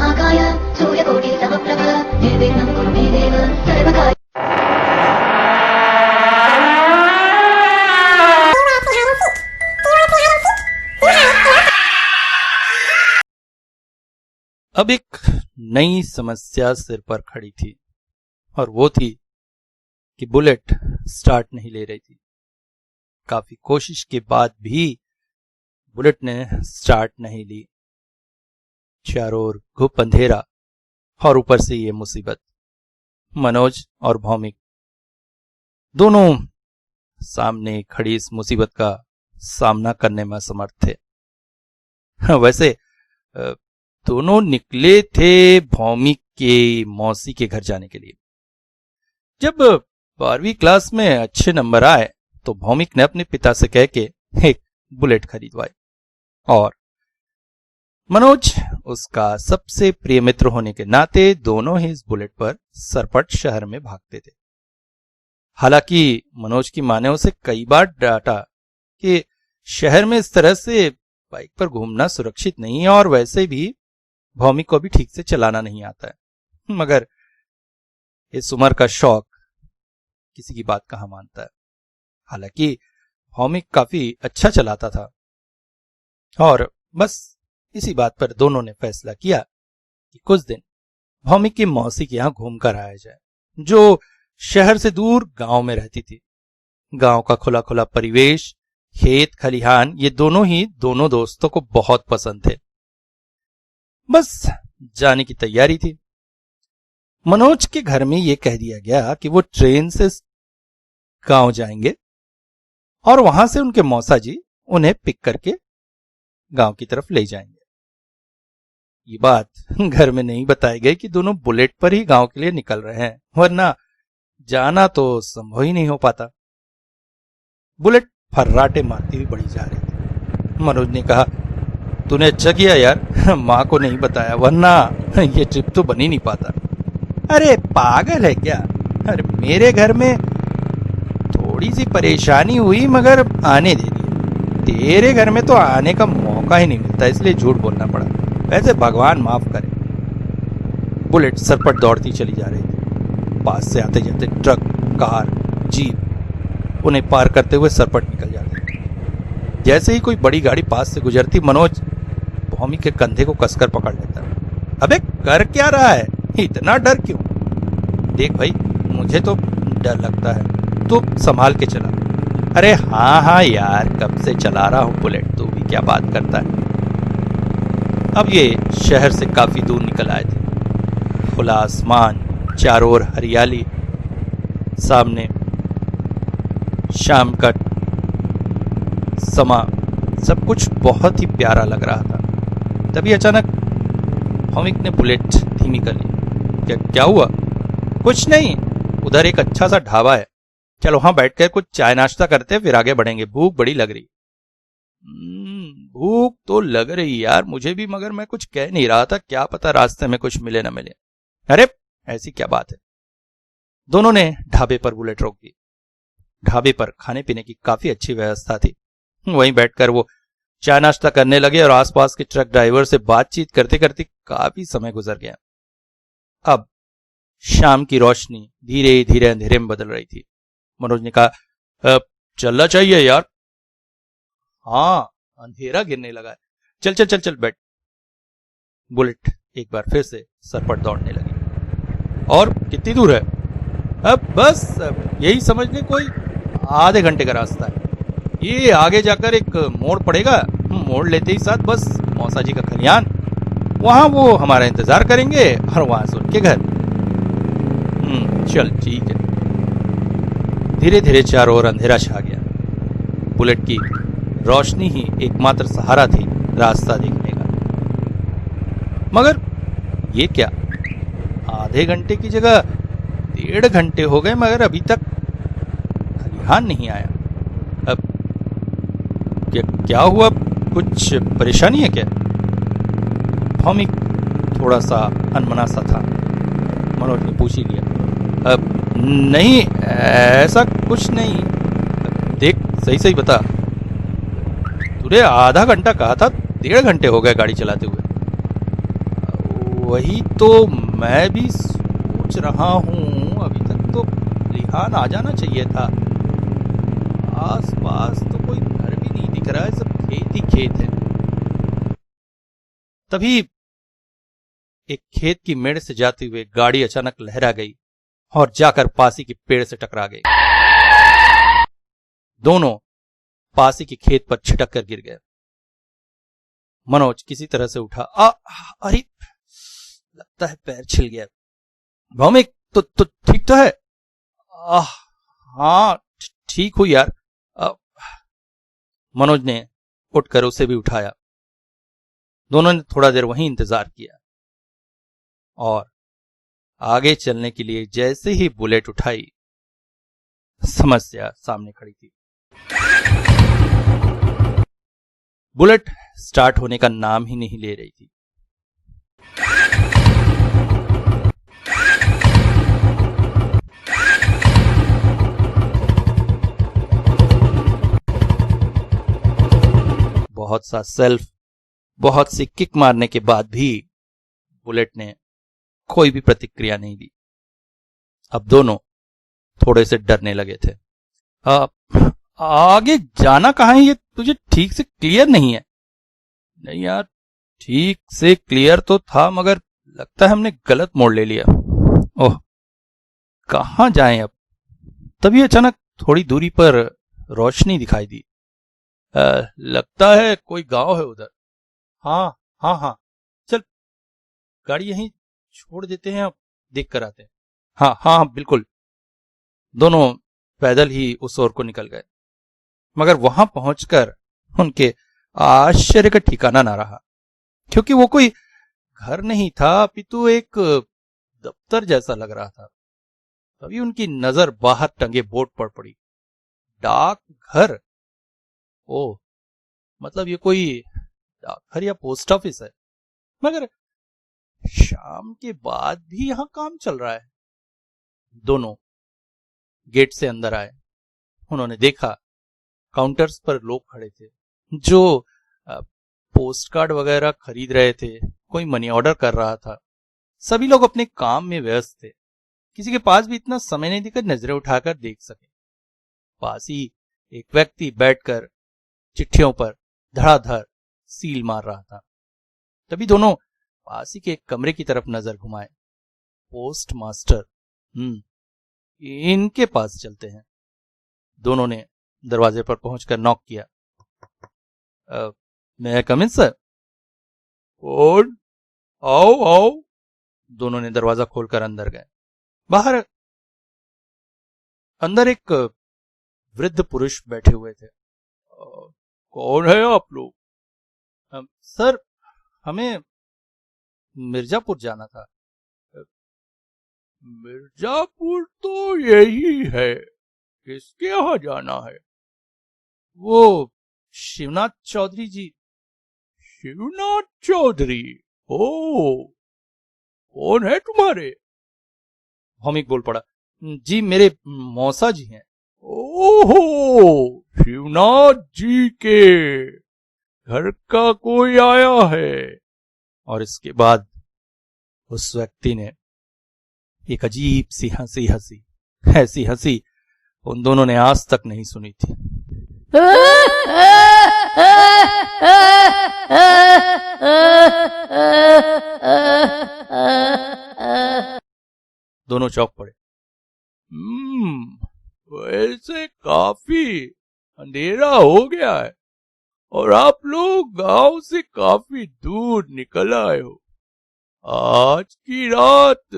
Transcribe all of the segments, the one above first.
महाकाय सूर्यकोटिसमप्रभ निर्विघ्नं कुरु मे देव सर्वकार्य। अब एक नई समस्या सिर पर खड़ी थी और वो थी कि बुलेट स्टार्ट नहीं ले रही थी। काफी कोशिश के बाद भी बुलेट ने स्टार्ट नहीं ली। चारों ओर घुप अंधेरा और ऊपर से ये मुसीबत। मनोज और भौमिक दोनों सामने खड़ी इस मुसीबत का सामना करने में असमर्थ थे। वैसे दोनों निकले थे भौमिक के मौसी के घर जाने के लिए। जब 12वीं क्लास में अच्छे नंबर आए तो भौमिक ने अपने पिता से कह के एक बुलेट खरीदवाई और मनोज उसका सबसे प्रिय मित्र होने के नाते दोनों ही इस बुलेट पर सरपट शहर में भागते थे। हालांकि मनोज की मां ने उसे कई बार डांटा कि शहर में इस तरह से बाइक पर घूमना सुरक्षित नहीं है और वैसे भी भौमिक को भी ठीक से चलाना नहीं आता है, मगर इस उम्र का शौक किसी की बात कहां मानता है। हालांकि भौमिक काफी अच्छा चलाता था और बस इसी बात पर दोनों ने फैसला किया कि कुछ दिन भौमिक की मौसी के यहां घूमकर आया जाए, जो शहर से दूर गांव में रहती थी। गांव का खुला खुला परिवेश, खेत खलिहान, ये दोनों दोस्तों को बहुत पसंद थे। बस जाने की तैयारी थी। मनोज के घर में यह कह दिया गया कि वो ट्रेन से गांव जाएंगे और वहां से उनके मौसा जी उन्हें पिक करके गांव की तरफ ले जाएंगे। ये बात घर में नहीं बताई गई कि दोनों बुलेट पर ही गांव के लिए निकल रहे हैं, वरना जाना तो संभव ही नहीं हो पाता। बुलेट फर्राटे मारती हुई बढ़ी जा रही थी। मनोज ने कहा, तूने अच्छा किया यार, मां को नहीं बताया, वरना ये ट्रिप तो बन ही नहीं पाता। अरे पागल है क्या? अरे मेरे घर में थोड़ी सी परेशानी हुई मगर आने दे दी। तेरे घर में तो आने का मौका ही नहीं मिलता, इसलिए झूठ बोलना पड़ा। वैसे भगवान माफ करे। बुलेट सरपट दौड़ती चली जा रही थी। पास से आते जाते ट्रक, कार, जीप उन्हें पार करते हुए सरपट निकल जाते। जैसे ही कोई बड़ी गाड़ी पास से गुजरती, मनोज भौमिक के कंधे को कसकर पकड़ लेता। अबे कर क्या रहा है? इतना डर क्यों? देख भाई, मुझे तो डर लगता है, तू संभाल के चला। अरे हाँ यार, कब से चला रहा हूं बुलेट, तू भी क्या बात करता है। अब ये शहर से काफी दूर निकल आए थे। खुला आसमान, चारों ओर हरियाली, सामने शाम का समा, सब कुछ बहुत ही प्यारा लग रहा था। तभी अचानक भौमिक ने बुलेट धीमी कर ली। क्या हुआ? कुछ नहीं, उधर एक अच्छा सा ढाबा है, चलो वहां बैठकर कुछ चाय नाश्ता करते फिर आगे बढ़ेंगे, भूख बड़ी लग रही। भूख तो लग रही यार मुझे भी, मगर मैं कुछ कह नहीं रहा था, क्या पता रास्ते में कुछ मिले ना मिले। अरे ऐसी क्या बात है। दोनों ने ढाबे पर बुलेट रोक दी। ढाबे पर खाने पीने की काफी अच्छी व्यवस्था थी। वहीं बैठकर वो चाय नाश्ता करने लगे और आसपास के ट्रक ड्राइवर से बातचीत करते करते काफी समय गुजर गया। अब शाम की रोशनी धीरे धीरे अंधेरे में बदल रही थी। मनोज ने कहा, चलना चाहिए यार। हाँ, अंधेरा गिरने लगा है, चल चल चल चल बैठ। बुलेट एक बार फिर से सरपट दौड़ने लगी। और कितनी दूर है? अब बस यही समझ ले कोई आधे घंटे का रास्ता है। ये आगे जाकर एक मोड़ पड़ेगा, मोड़ लेते ही साथ बस मौसा जी का खलिहान, वहां वो हमारा इंतजार करेंगे और वहां से उनके घर। चल ठीक है। धीरे धीरे चारों ओर अंधेरा छा गया। बुलेट की रोशनी ही एकमात्र सहारा थी रास्ता देखने का। मगर ये क्या, आधे घंटे की जगह 1.5 घंटे हो गए मगर अभी तक खलिहान नहीं आया। अब क्या हुआ, कुछ परेशानी है क्या? भौमिक थोड़ा सा अनमना सा था। मनोज ने पूछ ही लिया। अब नहीं, ऐसा कुछ नहीं। देख सही सही बता, तूने आधा घंटा कहा था, 1.5 घंटे हो गए गाड़ी चलाते हुए। वही तो मैं भी सोच रहा हूं, अभी तक तो रिहान आ जाना चाहिए था। आसपास तो कोई घर भी नहीं दिख रहा है, सब खेत ही खेत है। तभी एक खेत की मेड़ से जाते हुए गाड़ी अचानक लहरा गई और जाकर पासी के पेड़ से टकरा गई। दोनों पासी के खेत पर छिटक कर गिर गए। मनोज किसी तरह से उठा। अरे लगता है पैर छिल गया। भौमिक तो ठीक तो है? हाँ ठीक हूं यार। मनोज ने उठकर उसे भी उठाया। दोनों ने थोड़ा देर वहीं इंतजार किया और आगे चलने के लिए जैसे ही बुलेट उठाई, समस्या सामने खड़ी थी। बुलेट स्टार्ट होने का नाम ही नहीं ले रही थी। बहुत सा सेल्फ, बहुत सी किक मारने के बाद भी बुलेट ने कोई भी प्रतिक्रिया नहीं दी। अब दोनों थोड़े से डरने लगे थे। आगे जाना कहाँ है, ये तुझे ठीक से क्लियर नहीं है? नहीं यार, ठीक से क्लियर तो था, मगर लगता है हमने गलत मोड़ ले लिया। ओह, कहाँ जाएं अब? तभी अचानक थोड़ी दूरी पर रोशनी दिखाई दी। लगता है कोई गांव है उधर। हाँ हाँ हाँ, चल गाड़ी यहीं छोड़ देते हैं, अब देख कर आते हैं। हाँ हाँ बिल्कुल। दोनों पैदल ही उस ओर को निकल गए, मगर वहां पहुंचकर उनके आश्चर्य का ठिकाना ना रहा, क्योंकि वो कोई घर नहीं था, अपितु एक दफ्तर जैसा लग रहा था। तभी उनकी नजर बाहर टंगे बोर्ड पर पड़ी। डाक घर। ओह, मतलब ये कोई डाकघर या पोस्ट ऑफिस है। मगर शाम के बाद भी यहां काम चल रहा है। दोनों गेट से अंदर आए। उन्होंने देखा काउंटर्स पर लोग खड़े थे, जो पोस्ट कार्ड वगैरह खरीद रहे थे, कोई मनी ऑर्डर कर रहा था। सभी लोग अपने काम में व्यस्त थे। किसी के पास भी इतना समय नहीं दिखा नजरें उठाकर देख सके। पास ही एक व्यक्ति बैठकर चिट्ठियों पर धड़ाधड़ सील मार रहा था। तभी दोनों पास ही के एक कमरे की तरफ नजर घुमाए। पोस्ट मास्टर, इनके पास चलते हैं। दोनों ने दरवाजे पर पहुंचकर नॉक किया। मैं कम इन सर? कौन? आओ आओ। दोनों ने दरवाजा खोलकर अंदर गए। बाहर अंदर एक वृद्ध पुरुष बैठे हुए थे। कौन है आप लोग? सर, हमें मिर्जापुर जाना था। मिर्जापुर तो यही है, किसके यहाँ जाना है? वो शिवनाथ चौधरी जी। शिवनाथ चौधरी? ओ, कौन है तुम्हारे? भौमिक बोल पड़ा। जी मेरे मौसा जी हैं। ओहो, शिवनाथ जी के घर का कोई आया है? और इसके बाद उस व्यक्ति ने एक अजीब सी हंसी हंसी। ऐसी हंसी उन दोनों ने आज तक नहीं सुनी थी। दोनों चौंक पड़े। वैसे काफी अंधेरा हो गया है और आप लोग गांव से काफी दूर निकल आए हो। आज की रात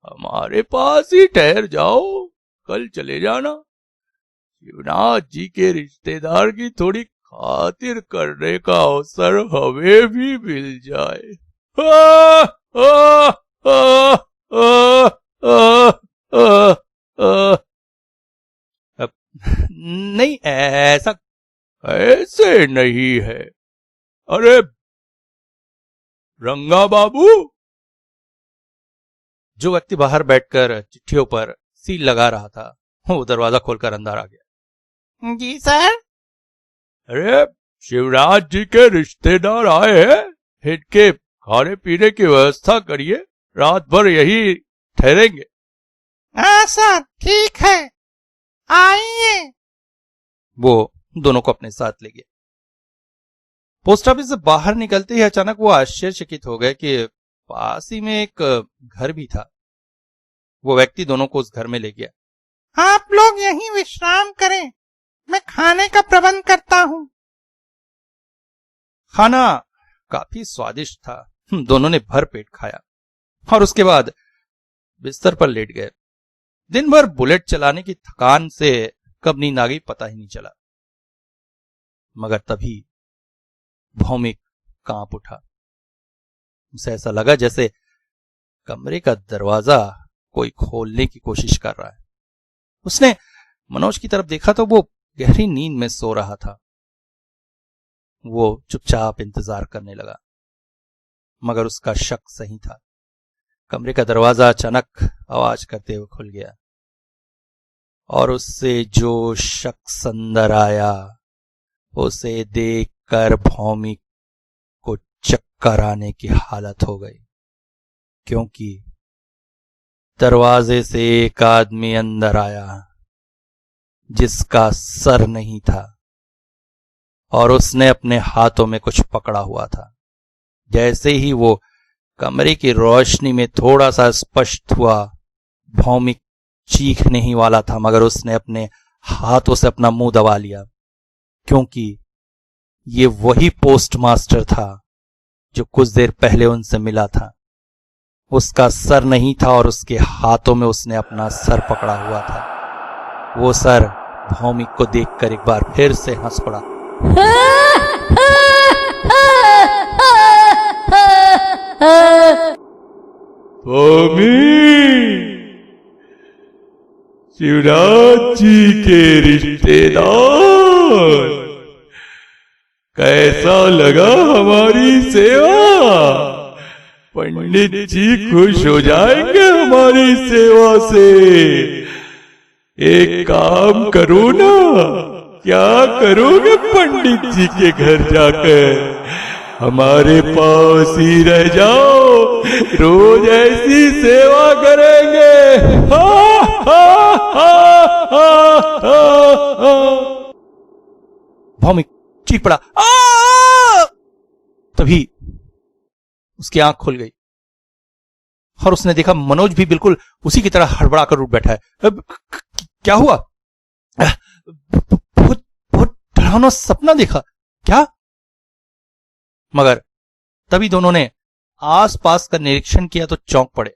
हमारे पास ही ठहर जाओ, कल चले जाना। शिवनाथ जी के रिश्तेदार की थोड़ी खातिर करने का अवसर हमें भी मिल जाए। आ, आ, आ, आ, आ, आ, आ। नहीं, ऐसे नहीं है। अरे रंगा बाबू। जो व्यक्ति बाहर बैठकर चिट्ठियों पर सील लगा रहा था, वो दरवाजा खोलकर अंदर आ गया। जी सर। अरे शिवराज जी के रिश्तेदार आए हैं, इनके खाने पीने की व्यवस्था करिए, रात भर यही ठहरेंगे। हाँ सर, ठीक है, आइए। वो दोनों को अपने साथ ले गया। पोस्ट ऑफिस से बाहर निकलते ही अचानक वो आश्चर्यचकित हो गए कि पास ही में एक घर भी था। वो व्यक्ति दोनों को उस घर में ले गया। आप लोग यहीं विश्राम करें, मैं खाने का प्रबंध करता हूँ। खाना काफी स्वादिष्ट था। दोनों ने भर पेट खाया और उसके बाद बिस्तर पर लेट गए। दिन भर बुलेट चलाने की थकान से कब नींद आ गई पता ही नहीं चला। मगर तभी भौमिक कांप उठा। उसे ऐसा लगा जैसे कमरे का दरवाजा कोई खोलने की कोशिश कर रहा है। उसने मनोज की तरफ देखा तो वो गहरी नींद में सो रहा था। वो चुपचाप इंतजार करने लगा, मगर उसका शक सही था। कमरे का दरवाजा अचानक आवाज करते हुए खुल गया और उससे जो शख्स अंदर आया उसे देखकर भौमिक को चक्कर आने की हालत हो गई, क्योंकि दरवाजे से एक आदमी अंदर आया जिसका सर नहीं था और उसने अपने हाथों में कुछ पकड़ा हुआ था। जैसे ही वो कमरे की रोशनी में थोड़ा सा स्पष्ट हुआ, भौमिक चीखने ही वाला था, मगर उसने अपने हाथों से अपना मुंह दबा लिया, क्योंकि ये वही पोस्टमास्टर था जो कुछ देर पहले उनसे मिला था। उसका सर नहीं था और उसके हाथों में उसने अपना सर पकड़ा हुआ था। वो सर भौमिक को देखकर एक बार फिर से हंस पड़ा। शिवराज जी के रिश्तेदार, कैसा लगा हमारी सेवा? पंडित जी खुश हो जाएंगे हमारी सेवा से। एक काम करो ना, क्या करोगे पंडित जी के घर जाकर? हमारे पास ही रह जाओ, रोज ऐसी सेवा करेंगे। हा, हा, हा, हा, हा। भौमिक चीख पड़ा। तभी उसकी आंख खुल गई और उसने देखा मनोज भी बिल्कुल उसी की तरह हड़बड़ा कर उठ बैठा है। क्या हुआ? बहुत बहुत डरावना सपना देखा क्या? मगर तभी दोनों ने आसपास का निरीक्षण किया तो चौंक पड़े।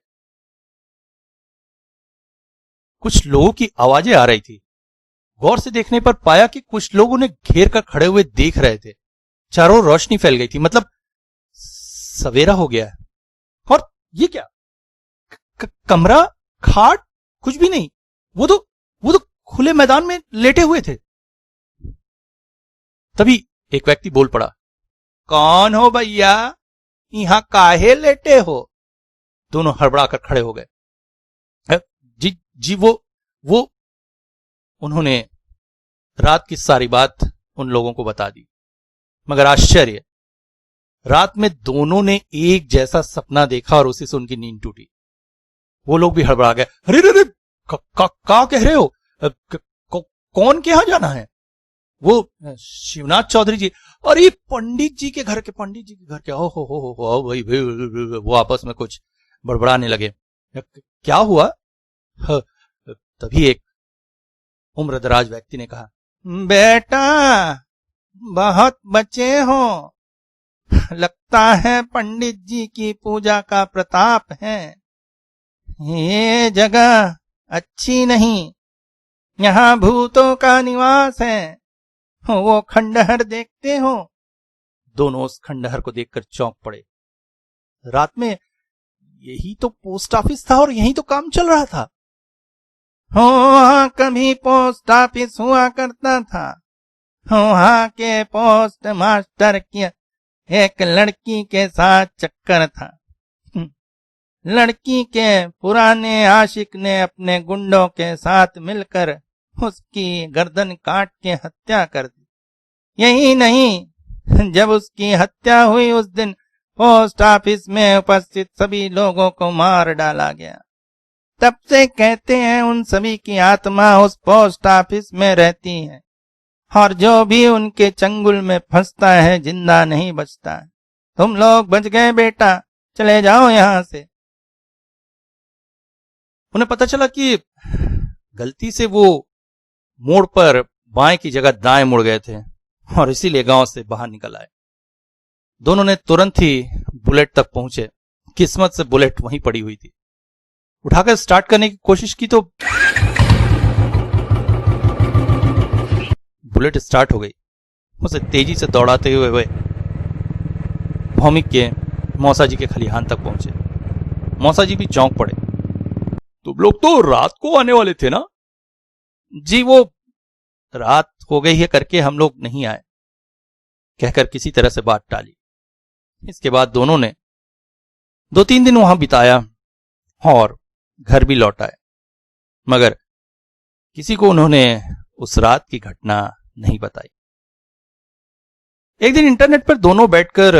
कुछ लोगों की आवाजें आ रही थी। गौर से देखने पर पाया कि कुछ लोग उन्हें घेर कर खड़े हुए देख रहे थे। चारों ओर रोशनी फैल गई थी, मतलब सवेरा हो गया है। और ये क्या? कमरा, खाट, कुछ भी नहीं। वो तो खुले मैदान में लेटे हुए थे। तभी एक व्यक्ति बोल पड़ा, कौन हो भैया? यहां काहे लेटे हो? दोनों हड़बड़ा कर खड़े हो गए। जी वो उन्होंने रात की सारी बात उन लोगों को बता दी। मगर आश्चर्य, रात में दोनों ने एक जैसा सपना देखा और उसी से उनकी नींद टूटी। वो लोग भी हड़बड़ा गए। अरे रे, क्या कह रहे हो? कौन के यहां जाना है? वो शिवनाथ चौधरी जी। अरे पंडित जी के घर के। हो भाई, वो आपस में कुछ बड़बड़ाने लगे। क्या हुआ? तभी एक उम्रदराज व्यक्ति ने कहा, बेटा बहुत बचे हो, लगता है पंडित जी की पूजा का प्रताप है। ये जगह अच्छी नहीं, यहाँ भूतों का निवास है। वो खंडहर देखते हो? दोनों उस खंडहर को देखकर चौंक पड़े। रात में यही तो पोस्ट ऑफिस था और यही तो काम चल रहा था। वहां कभी पोस्ट ऑफिस हुआ करता था। वहां के पोस्ट मास्टर की एक लड़की के साथ चक्कर था। लड़की के पुराने आशिक ने अपने गुंडों के साथ मिलकर उसकी गर्दन काट के हत्या कर दी। यही नहीं, जब उसकी हत्या हुई उस दिन पोस्ट ऑफिस में उपस्थित सभी लोगों को मार डाला गया। तब से कहते हैं उन सभी की आत्मा उस पोस्ट ऑफिस में रहती है और जो भी उनके चंगुल में फंसता है जिंदा नहीं बचता है। तुम लोग बच गए बेटा, चले जाओ यहां से। उन्हें पता चला कि गलती से वो मोड़ पर बाएं की जगह दाएं मुड़ गए थे और इसीलिए गांव से बाहर निकल आए। दोनों ने तुरंत ही बुलेट तक पहुंचे। किस्मत से बुलेट वहीं पड़ी हुई थी। उठाकर स्टार्ट करने की कोशिश की तो बुलेट स्टार्ट हो गई। उसे तेजी से दौड़ाते हुए वे भौमिक के मौसा जी के खलिहान तक पहुंचे। मौसा जी भी चौंक पड़े। तुम लोग तो रात को आने वाले थे ना? जी वो रात हो गई है करके हम लोग नहीं आए, कहकर किसी तरह से बात टाली। इसके बाद दोनों ने 2-3 दिन वहां बिताया और घर भी लौट आए, मगर किसी को उन्होंने उस रात की घटना नहीं बताई। एक दिन इंटरनेट पर दोनों बैठकर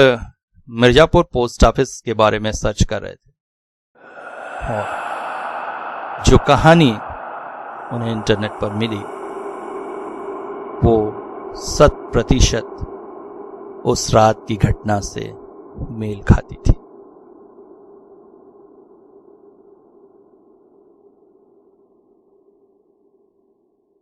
मिर्जापुर पोस्ट ऑफिस के बारे में सर्च कर रहे थे और जो कहानी उन्हें इंटरनेट पर मिली वो 100% उस रात की घटना से मेल खाती थी।